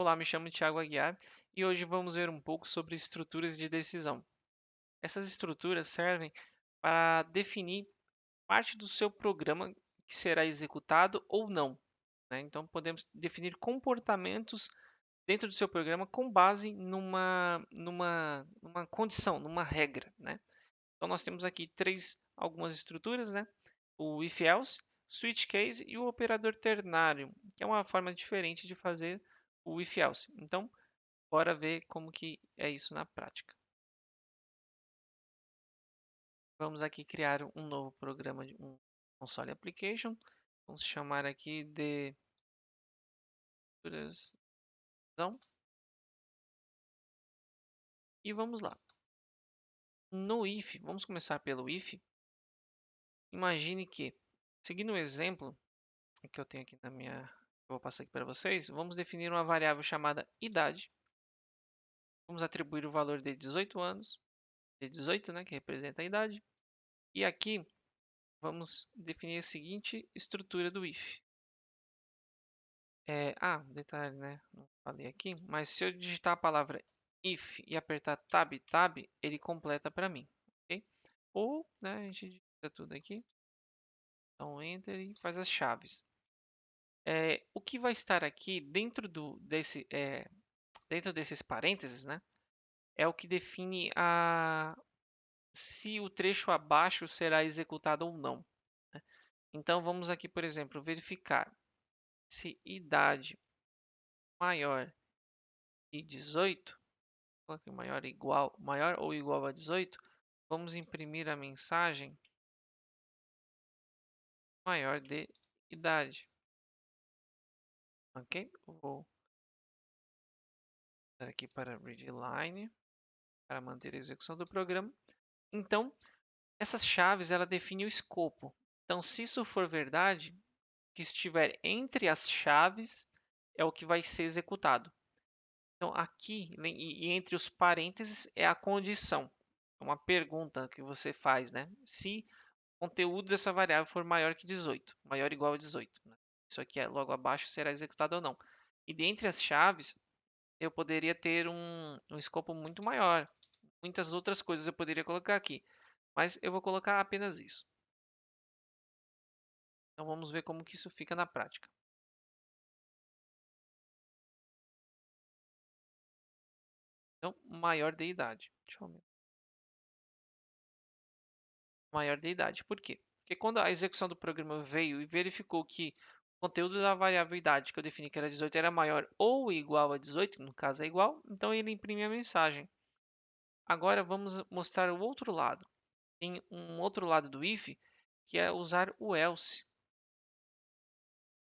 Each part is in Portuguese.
Olá, me chamo Thiago Aguiar e hoje vamos ver um pouco sobre estruturas de decisão. Essas estruturas servem para definir parte do seu programa que será executado ou não, né? Então, podemos definir comportamentos dentro do seu programa com base numa condição, numa regra, né? Então, nós temos aqui algumas estruturas, né? O if-else, switch case e o operador ternário, que é uma forma diferente de fazer o if-else. Então, bora ver como que é isso na prática. Vamos aqui criar um novo programa de um console application. Vamos chamar aqui de e vamos lá. No if, vamos começar pelo if. Imagine que, seguindo o exemplo que eu tenho aqui na minha, vou passar aqui para vocês, vamos definir uma variável chamada idade. Vamos atribuir o valor de 18 anos, de 18, né, que representa a idade. E aqui vamos definir a seguinte estrutura do if. Detalhe, né? Não falei aqui, mas se eu digitar a palavra if e apertar tab, ele completa para mim, ok? Ou, né, a gente digita tudo aqui, então enter e faz as chaves. O que vai estar aqui dentro desses parênteses, né? É o que define se o trecho abaixo será executado ou não, né? Então vamos aqui, por exemplo, verificar se idade maior de 18, coloque maior ou igual a 18, vamos imprimir a mensagem maior de idade. Ok? Vou dar aqui para readline, para manter a execução do programa. Então, essas chaves ela define o escopo. Então, se isso for verdade, o que estiver entre as chaves é o que vai ser executado. Então, aqui e entre os parênteses é a condição. É uma pergunta que você faz, né? Se o conteúdo dessa variável for maior que 18, maior ou igual a 18, né? Isso aqui logo abaixo será executado ou não. E dentre as chaves, eu poderia ter um escopo muito maior. Muitas outras coisas eu poderia colocar aqui, mas eu vou colocar apenas isso. Então vamos ver como que isso fica na prática. Então, maior de idade. Deixa eu ver. Maior de idade. Por quê? Porque quando a execução do programa veio e verificou que o conteúdo da variável idade que eu defini que era 18 era maior ou igual a 18, no caso é igual, então ele imprime a mensagem. Agora vamos mostrar o outro lado. Tem um outro lado do if, que é usar o else.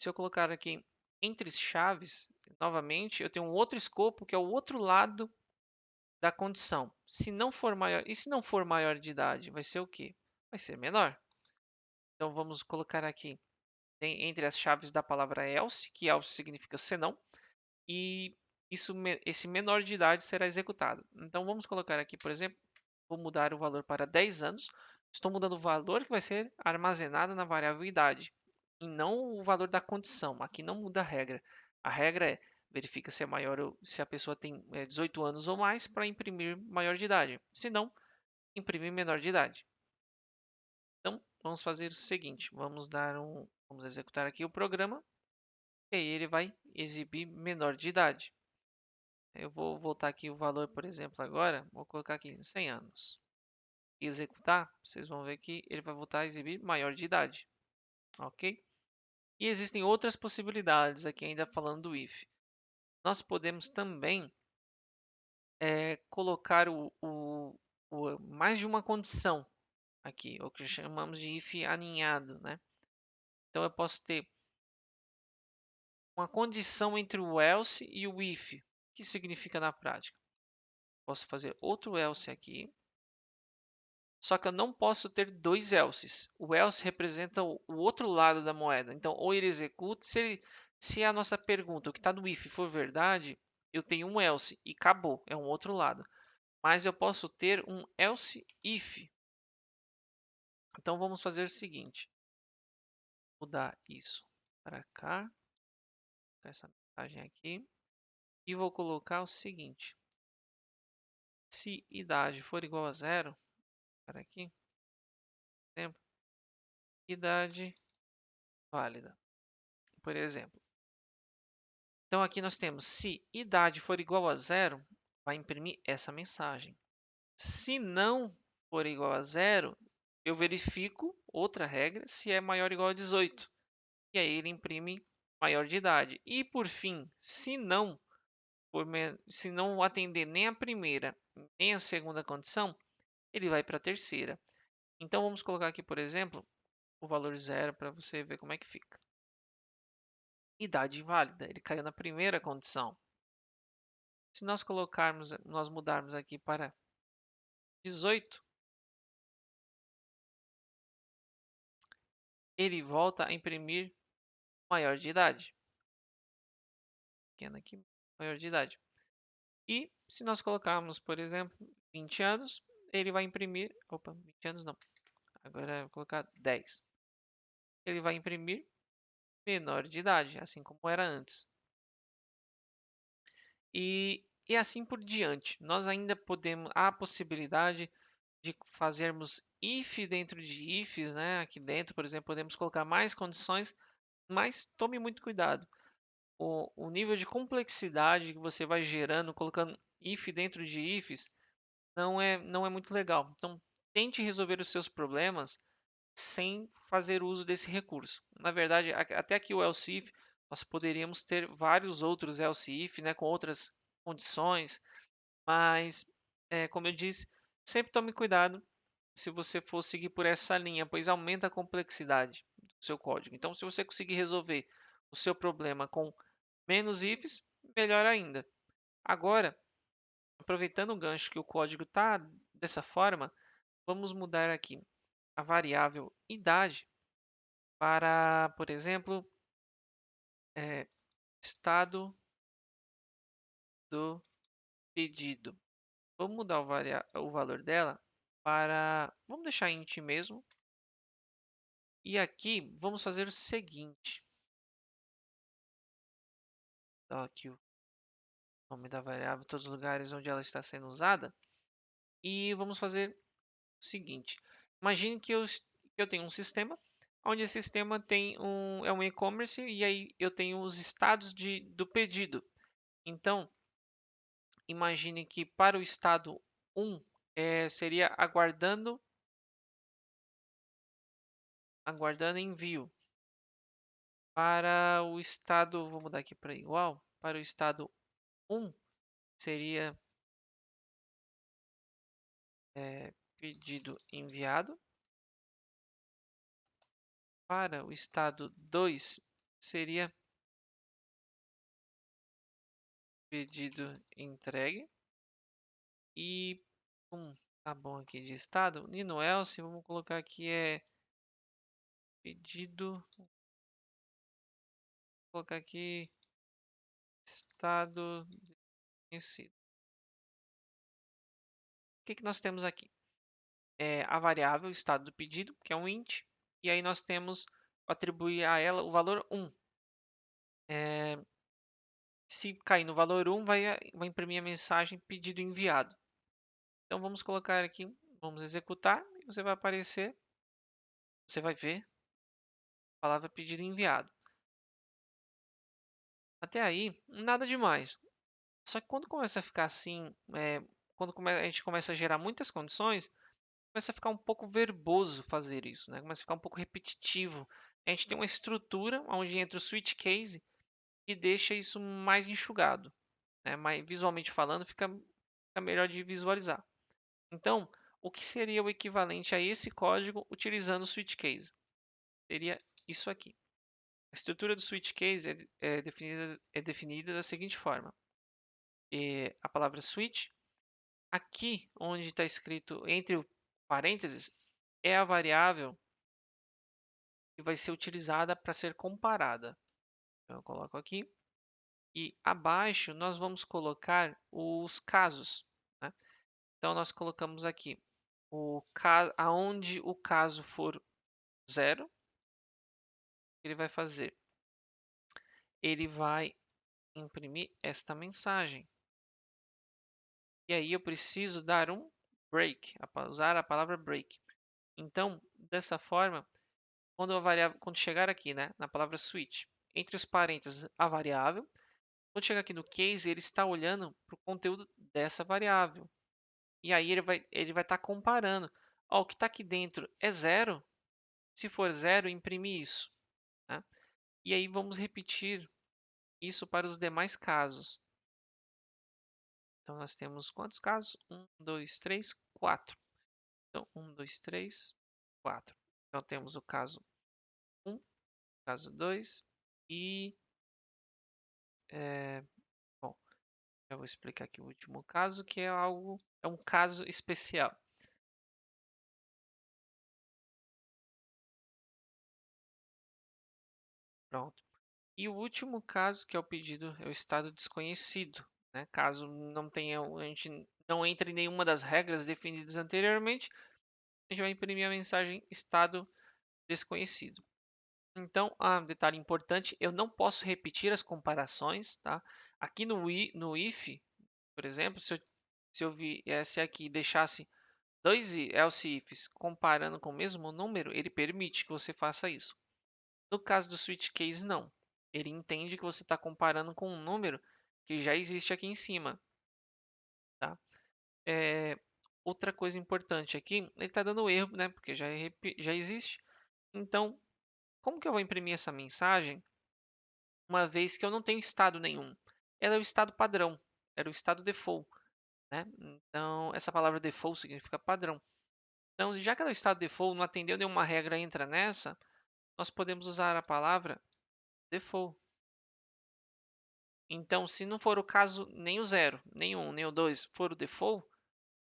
Se eu colocar aqui entre chaves, novamente, eu tenho um outro escopo, que é o outro lado da condição. Se não for maior, e se não for maior de idade, vai ser o quê? Vai ser menor. Então vamos colocar aqui entre as chaves da palavra else, que else significa senão, e esse menor de idade será executado. Então vamos colocar aqui, por exemplo, vou mudar o valor para 10 anos. Estou mudando o valor que vai ser armazenado na variável idade, e não o valor da condição. Aqui não muda a regra. A regra é verifica se é maior ou se a pessoa tem 18 anos ou mais para imprimir maior de idade. Se não, imprime menor de idade. Então, vamos fazer o seguinte, vamos executar aqui o programa e aí ele vai exibir menor de idade. Eu vou voltar aqui o valor, por exemplo, agora, vou colocar aqui 100 anos. E executar, vocês vão ver que ele vai voltar a exibir maior de idade, ok? E existem outras possibilidades aqui ainda falando do if. Nós podemos também colocar mais de uma condição aqui, o que chamamos de if aninhado, né? Então eu posso ter uma condição entre o else e o if. O que significa na prática? Posso fazer outro else aqui, só que eu não posso ter dois elses. O else representa o outro lado da moeda. Então, ou ele executa, se a nossa pergunta, o que está no if, for verdade, eu tenho um else e acabou, é um outro lado. Mas eu posso ter um else if. Então, vamos fazer o seguinte. Mudar isso para cá. Essa mensagem aqui. e vou colocar o seguinte: se idade for igual a zero, para aqui, exemplo, idade válida, por exemplo. Então aqui nós temos, se idade for igual a zero, vai imprimir essa mensagem. Se não for igual a zero, eu verifico outra regra, se é maior ou igual a 18. E aí ele imprime maior de idade. E por fim, se não atender nem a primeira nem a segunda condição, ele vai para a terceira. Então vamos colocar aqui, por exemplo, o valor zero para você ver como é que fica. Idade inválida, ele caiu na primeira condição. Se nós mudarmos aqui para 18, ele volta a imprimir maior de idade. Pequeno aqui, maior de idade. E se nós colocarmos, por exemplo, 20 anos, ele vai imprimir. Opa, 20 anos não. Agora eu vou colocar 10. Ele vai imprimir menor de idade, assim como era antes. E assim por diante. Nós ainda podemos. Há a possibilidade de fazermos if dentro de ifs, né? Aqui dentro, por exemplo, podemos colocar mais condições, mas tome muito cuidado. O nível de complexidade que você vai gerando, colocando if dentro de ifs, não é muito legal. Então, tente resolver os seus problemas sem fazer uso desse recurso. Na verdade, até aqui o else if, nós poderíamos ter vários outros else if, né, com outras condições, mas, como eu disse, sempre tome cuidado se você for seguir por essa linha, pois aumenta a complexidade do seu código. Então, se você conseguir resolver o seu problema com menos ifs, melhor ainda. Agora, aproveitando o gancho que o código está dessa forma, vamos mudar aqui a variável idade para, por exemplo, estado do pedido. Vamos mudar o valor dela para, vamos deixar int mesmo. E aqui vamos fazer o seguinte. Então, aqui o nome da variável, todos os lugares onde ela está sendo usada. E vamos fazer o seguinte. Imagine que eu tenho um sistema, onde esse sistema é um e-commerce e aí eu tenho os estados do pedido. Então, imagine que para o estado 1 seria aguardando envio. Para o estado, vou mudar aqui para igual, para o estado 1 seria pedido enviado. Para o estado 2 seria pedido entregue. E tá bom aqui de estado. E no else, vamos colocar aqui pedido. Vou colocar aqui estado desconhecido. O que nós temos aqui? A variável estado do pedido, que é um int. E aí nós temos atribuir a ela o valor 1. Se cair no valor 1, vai imprimir a mensagem pedido enviado. Então vamos colocar aqui, vamos executar e você vai aparecer, você vai ver a palavra pedido enviado. Até aí, nada demais. Só que quando começa a ficar assim, quando a gente começa a gerar muitas condições, começa a ficar um pouco verboso fazer isso, né? Começa a ficar um pouco repetitivo. A gente tem uma estrutura onde entra o switch case e deixa isso mais enxugado, né? Mas visualmente falando, fica melhor de visualizar. Então, o que seria o equivalente a esse código utilizando o switch case? Seria isso aqui. A estrutura do switch case é definida da seguinte forma. A palavra switch, aqui onde está escrito entre parênteses, é a variável que vai ser utilizada para ser comparada. Então, eu coloco aqui. E abaixo nós vamos colocar os casos. Né? Então, nós colocamos aqui aonde o caso for 0, ele vai fazer? Ele vai imprimir esta mensagem. E aí eu preciso dar um break, usar a palavra break. Então, dessa forma, quando chegar aqui, né, na palavra switch, entre os parênteses a variável, quando chegar aqui no case, ele está olhando para o conteúdo dessa variável. E aí ele vai estar comparando. Ó, o que está aqui dentro é zero. Se for zero, imprime isso. Né? E aí vamos repetir isso para os demais casos. Então nós temos quantos casos? 1, 2, 3, 4. Então 1, 2, 3, 4. Então temos o caso 1, caso 2 e bom, eu vou explicar aqui o último caso, que é um caso especial. Pronto. E o último caso, que é o pedido, é o estado desconhecido. Né? Caso não tenha, a gente não entre em nenhuma das regras definidas anteriormente, a gente vai imprimir a mensagem estado desconhecido. Então, detalhe importante, eu não posso repetir as comparações. Tá? Aqui no if, por exemplo, se eu viesse aqui e deixasse dois else ifs comparando com o mesmo número, ele permite que você faça isso. No caso do switch case, não. Ele entende que você está comparando com um número que já existe aqui em cima. Tá? Outra coisa importante aqui, ele está dando erro, né? Porque já existe. Então, como que eu vou imprimir essa mensagem uma vez que eu não tenho estado nenhum? Ela é o estado padrão, era o estado default. Né? Então, essa palavra default significa padrão. Então, já que ela é o estado default, não atendeu nenhuma regra, entra nessa, nós podemos usar a palavra default. Então, se não for o caso, nem o 0, nem o 1, nem o 2 for o default,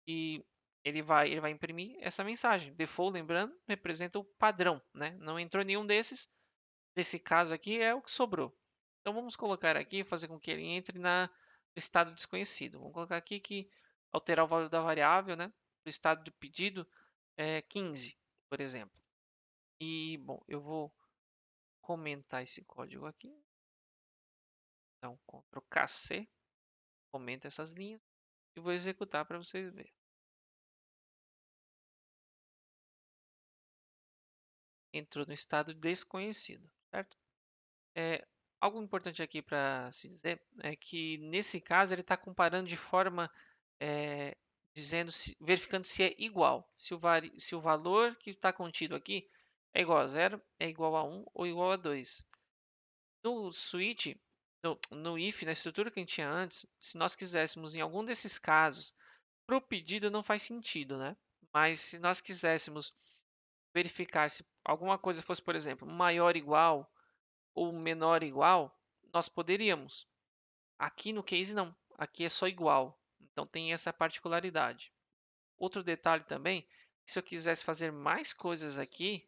e ele vai imprimir essa mensagem. Default, lembrando, representa o padrão, né? Não entrou nenhum desses. Nesse caso aqui é o que sobrou. Então vamos colocar aqui, fazer com que ele entre no estado desconhecido. Vamos colocar aqui que alterar o valor da variável, né? O estado do pedido é 15, por exemplo. E, bom, eu vou comentar esse código aqui. Então, Ctrl KC, comenta essas linhas e vou executar para vocês verem. Entrou no estado desconhecido, certo? Algo importante aqui para se dizer é que nesse caso ele está comparando de forma é, verificando se é igual, se o valor que está contido aqui é igual a 0, é igual a 1 ou igual a 2. No switch, no if, na estrutura que a gente tinha antes, se nós quiséssemos em algum desses casos, para o pedido não faz sentido, né? Mas se nós quiséssemos verificar se alguma coisa fosse, por exemplo, maior igual ou menor igual, nós poderíamos. Aqui no case não, aqui é só igual. Então tem essa particularidade. Outro detalhe também, se eu quisesse fazer mais coisas aqui,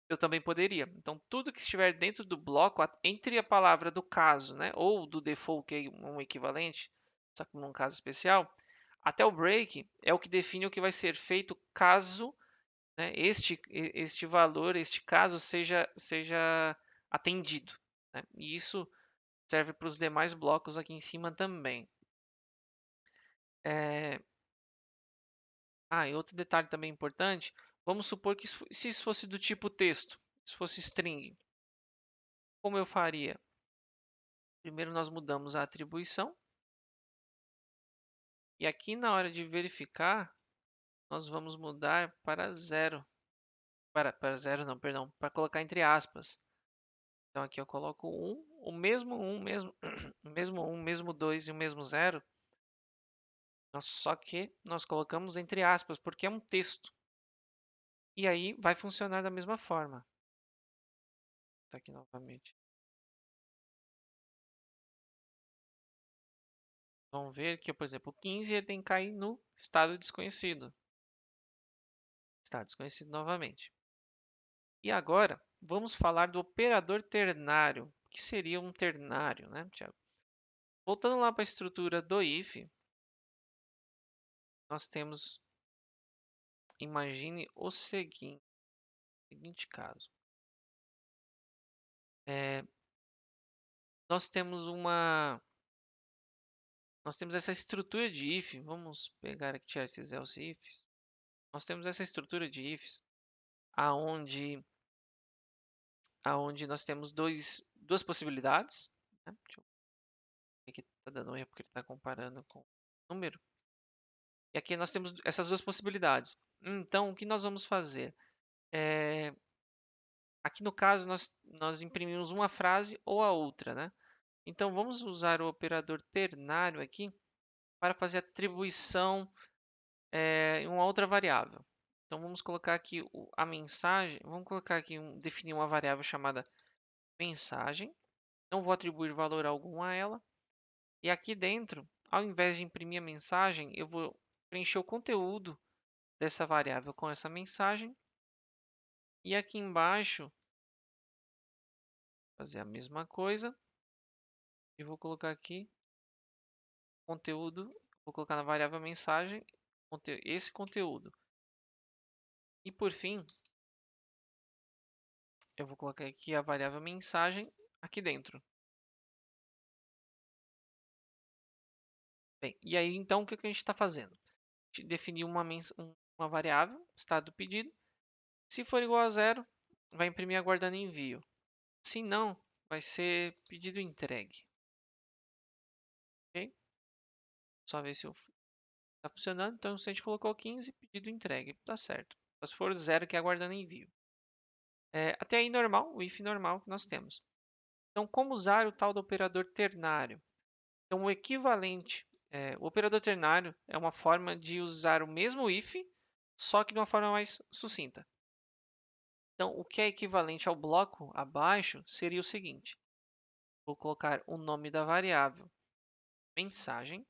eu também poderia. Então tudo que estiver dentro do bloco, entre a palavra do caso, né, ou do default, que é um equivalente, só que num caso especial, até o break é o que define o que vai ser feito caso, né, este valor, este caso seja atendido. Né? E isso serve para os demais blocos aqui em cima também. E outro detalhe também importante, vamos supor que se isso fosse do tipo texto, se fosse string, como eu faria? Primeiro nós mudamos a atribuição, e aqui na hora de verificar, nós vamos mudar para zero. Para zero não, perdão, para colocar entre aspas. Então aqui eu coloco um, mesmo 2 e o mesmo zero, só que nós colocamos entre aspas, porque é um texto. E aí vai funcionar da mesma forma. Tá aqui novamente. Vamos ver que, por exemplo, o 15 ele tem que cair no estado desconhecido. Estado desconhecido novamente. E agora, vamos falar do operador ternário. O que seria um ternário, né, Tiago? Voltando lá para a estrutura do if, nós temos, imagine o seguinte caso. nós temos essa estrutura de if. Vamos pegar aqui, tirar esses else ifs. Nós temos essa estrutura de ifs, aonde nós temos duas possibilidades. Né? Deixa eu ver aqui, está dando erro porque ele está comparando com o número. E aqui nós temos essas duas possibilidades. Então, o que nós vamos fazer? Aqui no caso, nós imprimimos uma frase ou a outra, né? Então, vamos usar o operador ternário aqui para fazer atribuição em uma outra variável. Então, vamos colocar aqui a mensagem. Vamos colocar aqui, definir uma variável chamada mensagem. Não vou atribuir valor algum a ela. E aqui dentro, ao invés de imprimir a mensagem, eu vou preencher o conteúdo dessa variável com essa mensagem. E aqui embaixo, fazer a mesma coisa. E vou colocar aqui conteúdo. Vou colocar na variável mensagem esse conteúdo. E por fim, eu vou colocar aqui a variável mensagem aqui dentro. Bem, e aí então o que a gente está fazendo? A gente definiu uma variável, estado do pedido. Se for igual a zero, vai imprimir aguardando envio. Se não, vai ser pedido entregue. Ok? Só ver se está funcionando. Então, se a gente colocou 15, pedido entregue. Está certo. Mas se for zero, que é aguardando envio. Até aí normal, o if normal que nós temos. Então, como usar o tal do operador ternário? Então, o equivalente, o operador ternário é uma forma de usar o mesmo if, só que de uma forma mais sucinta. Então, o que é equivalente ao bloco abaixo seria o seguinte. Vou colocar o nome da variável mensagem,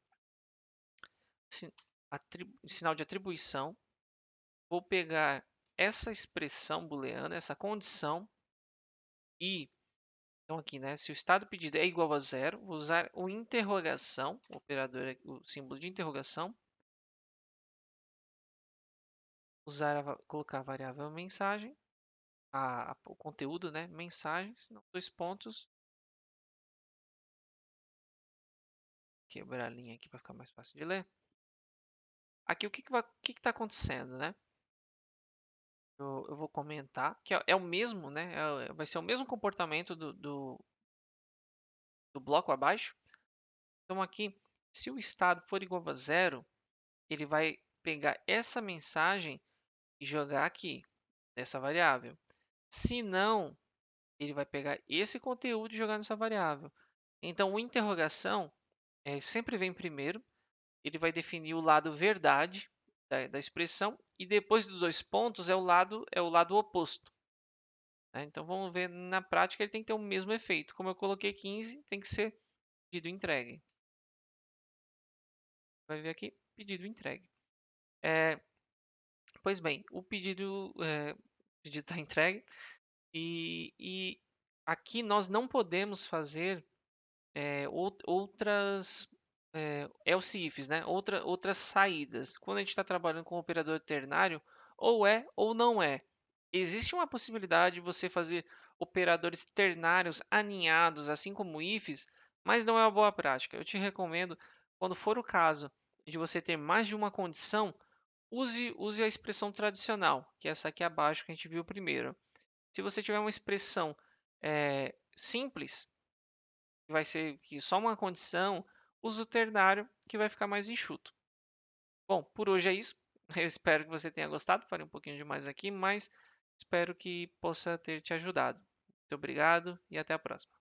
sinal de atribuição. Vou pegar essa expressão booleana, essa condição, e então aqui, né, se o estado pedido é igual a zero, vou usar o interrogação, o operador, o símbolo de interrogação, colocar a variável mensagem, o conteúdo, né, mensagens, dois pontos, quebrar a linha aqui para ficar mais fácil de ler. Aqui o que está acontecendo, né? Eu vou comentar que é o mesmo, né? Vai ser o mesmo comportamento do bloco abaixo. Então aqui, se o estado for igual a zero, ele vai pegar essa mensagem e jogar aqui, nessa variável. Se não, ele vai pegar esse conteúdo e jogar nessa variável. Então, o interrogação sempre vem primeiro. Ele vai definir o lado verdade da expressão e depois dos dois pontos é o lado oposto. Né? Então, vamos ver na prática, ele tem que ter o mesmo efeito. Como eu coloquei 15, tem que ser pedido entregue. Vai ver aqui, pedido entregue. Pois bem, o pedido está entregue e aqui nós não podemos fazer outras else ifs, né? Outras saídas. Quando a gente está trabalhando com o operador ternário, ou é ou não é. Existe uma possibilidade de você fazer operadores ternários aninhados, assim como ifs, mas não é uma boa prática. Eu te recomendo, quando for o caso de você ter mais de uma condição, use a expressão tradicional, que é essa aqui abaixo que a gente viu primeiro. Se você tiver uma expressão simples, que vai ser que só uma condição, use o ternário, que vai ficar mais enxuto. Bom, por hoje é isso. Eu espero que você tenha gostado. Falei um pouquinho demais aqui, mas espero que possa ter te ajudado. Muito obrigado e até a próxima.